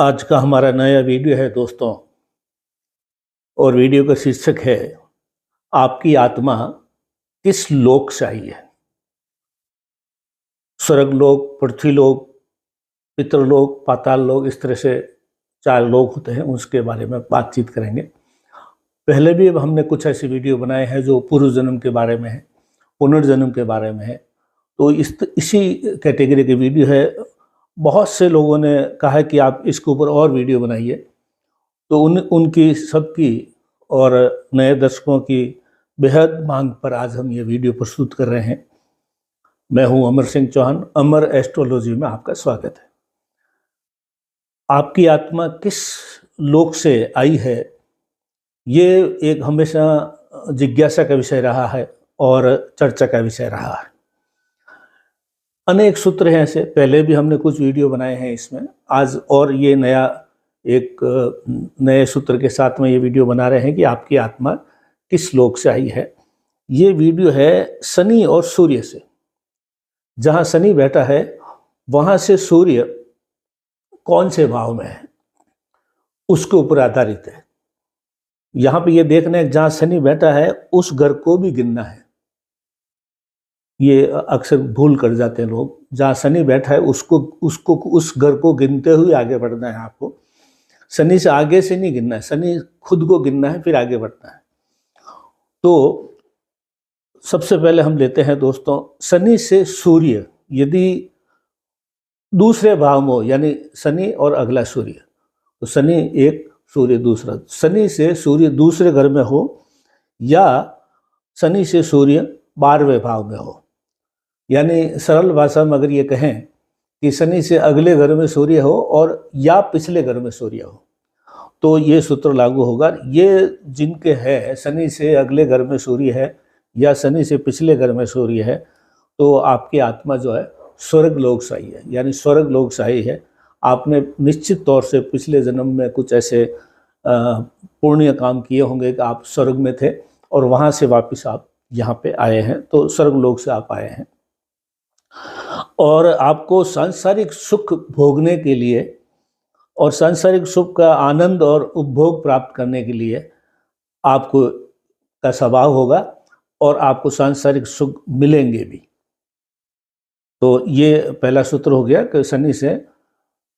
आज का हमारा नया वीडियो है दोस्तों, और वीडियो का शीर्षक है आपकी आत्मा किस लोक से आई है। स्वर्गलोक, पृथ्वीलोक, पितरलोक, पाताल लोक, इस तरह से 4 लोक होते हैं, उसके बारे में बातचीत करेंगे। पहले भी अब हमने कुछ ऐसे वीडियो बनाए हैं जो पूर्व जन्म के बारे में है, पुनर्जन्म के बारे में है। तो इसी कैटेगरी के वीडियो है। बहुत से लोगों ने कहा है कि आप इसके ऊपर और वीडियो बनाइए, तो उनकी सबकी और नए दर्शकों की बेहद मांग पर आज हम ये वीडियो प्रस्तुत कर रहे हैं। मैं हूं अमर सिंह चौहान। अमर एस्ट्रोलॉजी में आपका स्वागत है। आपकी आत्मा किस लोक से आई है, ये एक हमेशा जिज्ञासा का विषय रहा है और चर्चा का विषय रहा है। अनेक सूत्र हैं ऐसे, पहले भी हमने कुछ वीडियो बनाए हैं इसमें। आज और ये एक नए सूत्र के साथ में ये वीडियो बना रहे हैं कि आपकी आत्मा किस लोक से आई है। ये वीडियो है शनि और सूर्य से। जहाँ शनि बैठा है वहाँ से सूर्य कौन से भाव में है, उसके ऊपर आधारित है। यहाँ पे ये देखना है जहाँ शनि बैठा है उस घर को भी गिनना है। ये अक्सर भूल कर जाते हैं लोग। जहाँ शनि बैठा है उसको उस घर को गिनते हुए आगे बढ़ना है आपको। शनि से आगे से नहीं गिनना है, शनि खुद को गिनना है, फिर आगे बढ़ना है। तो सबसे पहले हम लेते हैं दोस्तों, शनि से सूर्य यदि दूसरे भाव में हो, यानी शनि और अगला सूर्य, तो शनि एक, सूर्य दूसरा, शनि से सूर्य दूसरे घर में हो या शनि से सूर्य 12वें भाव में हो, यानी सरल भाषा में अगर ये कहें कि शनि से अगले घर में सूर्य हो और या पिछले घर में सूर्य हो, तो ये सूत्र लागू होगा। ये जिनके है शनि से अगले घर में सूर्य है या शनि से पिछले घर में सूर्य है, तो आपकी आत्मा जो है स्वर्ग लोक से आई है, यानी स्वर्ग लोक से आई है। आपने निश्चित तौर से पिछले जन्म में कुछ ऐसे पुण्य काम किए होंगे कि आप स्वर्ग में थे और वहाँ से वापस आप यहाँ पे आए हैं, तो स्वर्ग लोक से आप आए हैं। और आपको सांसारिक सुख भोगने के लिए और सांसारिक सुख का आनंद और उपभोग प्राप्त करने के लिए आपको का स्वभाव होगा और आपको सांसारिक सुख मिलेंगे भी। तो ये पहला सूत्र हो गया कि शनि से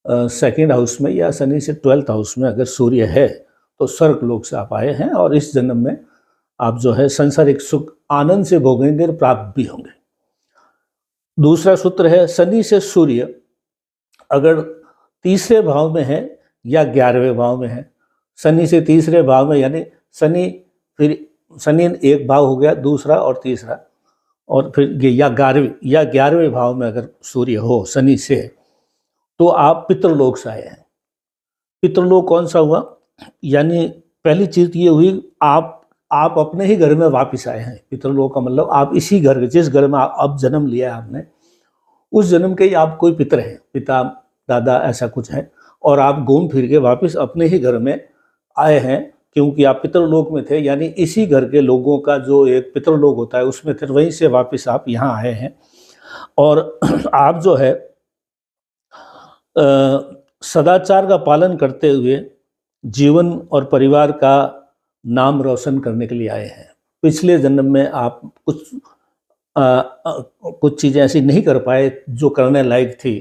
सेकंड हाउस में या शनि से 12th हाउस में अगर सूर्य है तो स्वर्ग लोक से आप आए हैं और इस जन्म में आप जो है सांसारिक सुख आनंद से भोगेंगे और प्राप्त भी होंगे। दूसरा सूत्र है शनि से सूर्य अगर तीसरे भाव में है या 11वें भाव में है। शनि से तीसरे भाव में, यानी शनि एक भाव हो गया, दूसरा और तीसरा, और फिर या 11वें भाव में अगर सूर्य हो शनि से, तो आप पितृलोक से आए हैं। पितृलोक कौन सा हुआ, यानी पहली चीज ये हुई आप अपने ही घर में वापस आए हैं। पितृलोक का मतलब आप इसी घर, जिस घर में अब जन्म लिया है आपने, उस जन्म के ही आप कोई पितर हैं, पिता दादा ऐसा कुछ है, और आप घूम फिर के वापस अपने ही घर में आए हैं क्योंकि आप पितृलोक में थे, यानी इसी घर के लोगों का जो एक पितृलोक होता है उसमें थे, वहीं से वापस आप यहाँ आए हैं। और आप जो है सदाचार का पालन करते हुए जीवन और परिवार का नाम रोशन करने के लिए आए हैं। पिछले जन्म में आप कुछ चीज़ें ऐसी नहीं कर पाए जो करने लायक थी।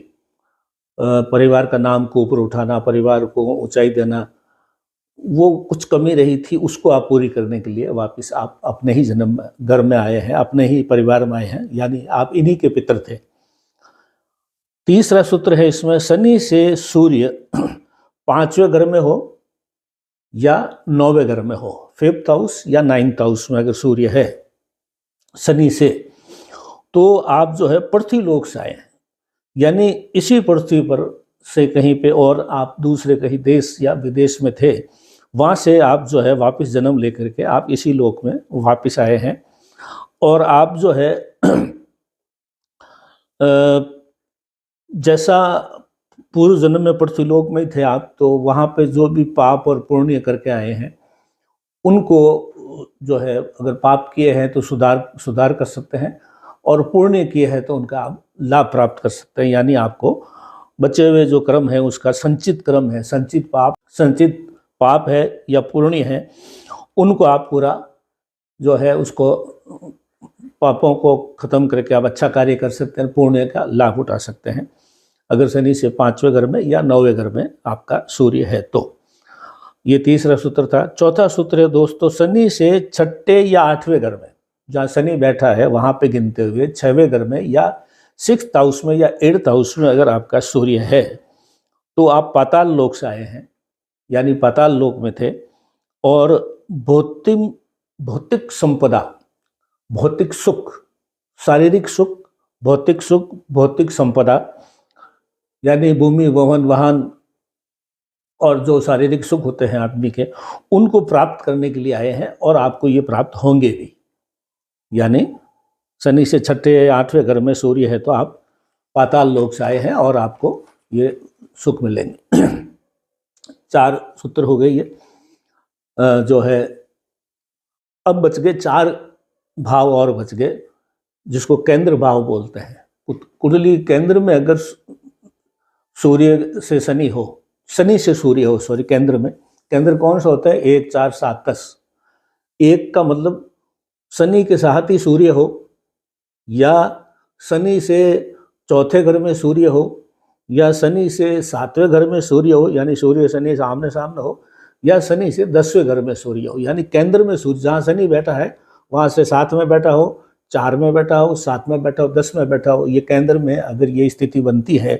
परिवार का नाम को ऊपर उठाना, परिवार को ऊंचाई देना, वो कुछ कमी रही थी, उसको आप पूरी करने के लिए वापस आप अपने ही जन्म घर में आए हैं, अपने ही परिवार में आए हैं, यानी आप इन्हीं के पितर थे। तीसरा सूत्र है इसमें, शनि से सूर्य 5वें घर में हो या 9वें घर में हो, 5th हाउस या 9th हाउस में अगर सूर्य है शनि से, तो आप जो है पृथ्वीलोक से आए हैं, यानी इसी पृथ्वी पर से कहीं पे और आप दूसरे कहीं देश या विदेश में थे, वहाँ से आप जो है वापस जन्म लेकर के आप इसी लोक में वापस आए हैं। और आप जो है जैसा पूर्व जन्म में पृथ्वीलोक में थे आप, तो वहाँ पे जो भी पाप और पुण्य करके आए हैं उनको जो है, अगर पाप किए हैं तो सुधार कर सकते हैं और पुण्य किए हैं तो उनका आप लाभ प्राप्त कर सकते हैं, यानी आपको बचे हुए जो कर्म है उसका संचित कर्म है, संचित पाप है या पुण्य है, उनको आप पूरा जो है उसको पापों को खत्म करके आप अच्छा कार्य कर सकते हैं, पुण्य का लाभ उठा सकते हैं, अगर शनि से 5वें घर में या 9वें घर में आपका सूर्य है तो। ये तीसरा सूत्र था। चौथा सूत्र है दोस्तों, शनि से 6ठे या 8वें घर में, जहाँ शनि बैठा है वहाँ पे गिनते हुए 6वें घर में या 6th हाउस में या 8th हाउस में अगर आपका सूर्य है तो आप पाताल लोक से आए हैं, यानी पाताल लोक में थे, और भौतिक संपदा, भौतिक सुख, शारीरिक सुख, भौतिक संपदा, यानी भूमि, भवन, वाहन और जो शारीरिक सुख होते हैं आदमी के, उनको प्राप्त करने के लिए आए हैं और आपको ये प्राप्त होंगे भी। यानी शनि से 6ठे या 8वें घर में सूर्य है तो आप पाताल लोक से आए हैं और आपको ये सुख मिलेंगे। 4 सूत्र हो गए ये जो है। अब बच गए 4 भाव और बच गए, जिसको केंद्र भाव बोलते हैं। कुंडली केंद्र में अगर सूर्य से शनि हो, शनि से सूर्य हो, सॉरी, केंद्र में, केंद्र कौन सा होता है? 1, 4, 7, 10। 1 का मतलब शनि के साथ ही सूर्य हो, या शनि से 4थे घर में सूर्य हो, या शनि से 7वें घर में सूर्य हो, यानी सूर्य शनि सामने सामने हो, या शनि से 10वें घर में सूर्य हो, यानी केंद्र में सूर्य, जहाँ शनि बैठा है वहाँ से 7 में बैठा हो, 4 में बैठा हो, 7 में बैठा हो, 10 में बैठा हो, ये केंद्र में अगर ये स्थिति बनती है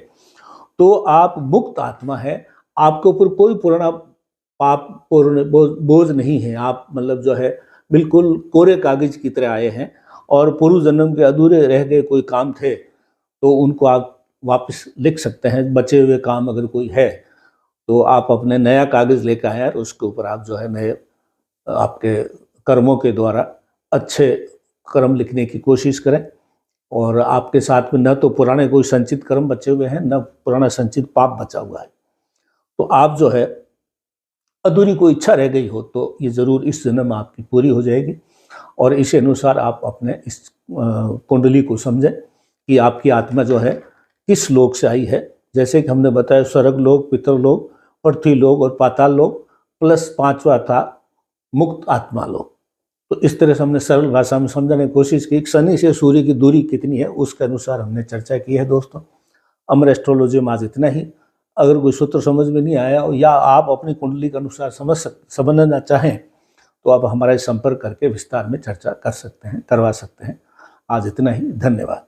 तो आप मुक्त आत्मा है, आपके ऊपर कोई पुराना पाप पूर्ण बोझ नहीं है। आप मतलब जो है बिल्कुल कोरे कागज की तरह आए हैं, और पूर्व जन्म के अधूरे रह गए कोई काम थे तो उनको आप वापस लिख सकते हैं। बचे हुए काम अगर कोई है तो आप अपने नया कागज लेकर आए और उसके ऊपर आप जो है नए आपके कर्मों के द्वारा अच्छे कर्म लिखने की कोशिश करें, और आपके साथ में न तो पुराने कोई संचित कर्म बचे हुए हैं, न पुराना संचित पाप बचा हुआ है। तो आप जो है अधूरी कोई इच्छा रह गई हो तो ये ज़रूर इस जन्म आपकी पूरी हो जाएगी, और इसी अनुसार आप अपने इस कुंडली को समझें कि आपकी आत्मा जो है किस लोक से आई है। जैसे कि हमने बताया स्वर्ग लोक, पितरलोक, पृथ्वी लोक और पाताल लोक, प्लस 5वां था मुक्त आत्मा लोक। तो इस तरह से हमने सरल भाषा में समझाने की कोशिश की। शनि से सूर्य की दूरी कितनी है उसके अनुसार हमने चर्चा की है दोस्तों। अमर एस्ट्रोलॉजी में आज इतना ही। अगर कोई सूत्र समझ में नहीं आया या आप अपनी कुंडली के अनुसार समझना चाहें तो आप हमारा संपर्क करके विस्तार में चर्चा कर सकते हैं, करवा सकते हैं। आज इतना ही, धन्यवाद।